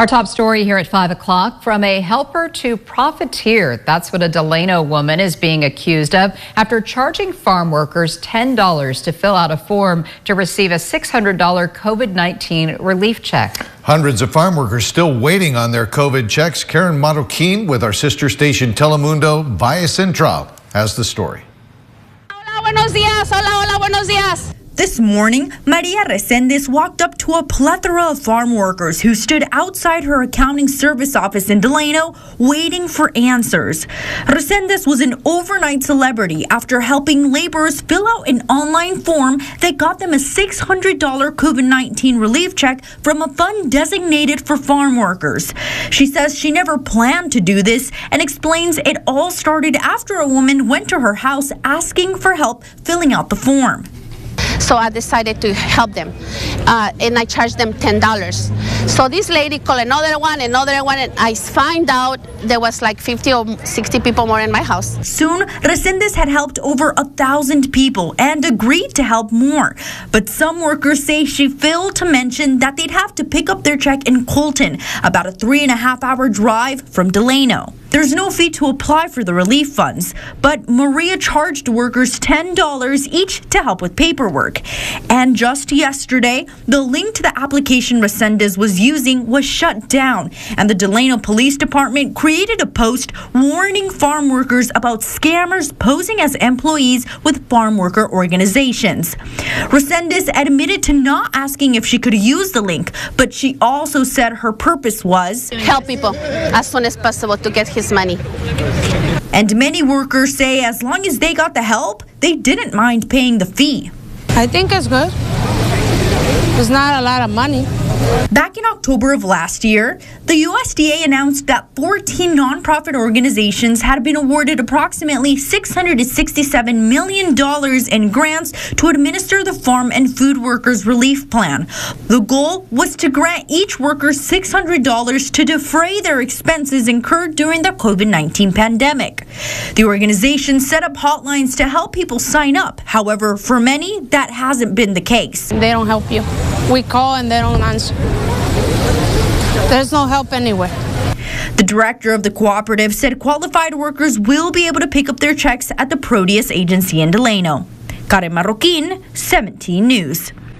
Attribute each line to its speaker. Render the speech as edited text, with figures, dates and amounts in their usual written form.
Speaker 1: Our top story here at 5 o'clock, from a helper to profiteer. That's what a Delano woman is being accused of after charging farm workers $10 to fill out a form to receive a $600 COVID-19 relief check.
Speaker 2: Hundreds of farm workers still waiting on their COVID checks. Karen Marroquin with our sister station Telemundo via Central has the story.
Speaker 3: Hola, buenos días. Hola, hola, buenos días.
Speaker 4: This morning, Maria Resendez walked up to a plethora of farm workers who stood outside her accounting service office in Delano waiting for answers. Resendez was an overnight celebrity after helping laborers fill out an online form that got them a $600 COVID-19 relief check from a fund designated for farm workers. She says she never planned to do this and explains it all started after a woman went to her house asking for help filling out the form.
Speaker 3: So I decided to help them, and I charged them $10. So this lady called another one, and I find out there was like 50 or 60 people more in my house.
Speaker 4: Soon, Resendez had helped over 1,000 people and agreed to help more. But some workers say she failed to mention that they'd have to pick up their check in Colton, about a 3.5-hour drive from Delano. There's no fee to apply for the relief funds, but Maria charged workers $10 each to help with paperwork. And just yesterday, the link to the application Resendez was using was shut down, and the Delano Police Department created a post warning farm workers about scammers posing as employees with farm worker organizations. Resendez admitted to not asking if she could use the link, but she also said her purpose was
Speaker 3: help people as soon as possible to get his money.
Speaker 4: And many workers say as long as they got the help, they didn't mind paying the fee.
Speaker 5: I think it's good. It's not a lot of money.
Speaker 4: Back in October of last year, the USDA announced that 14 nonprofit organizations had been awarded approximately $667 million in grants to administer the Farm and Food Workers Relief Plan. The goal was to grant each worker $600 to defray their expenses incurred during the COVID-19 pandemic. The organization set up hotlines to help people sign up. However, for many, that hasn't been the case.
Speaker 5: They don't help you. We call and they don't answer. There's no help anywhere.
Speaker 4: The director of the cooperative said qualified workers will be able to pick up their checks at the Proteus agency in Delano. Karen Marroquin, 17 News.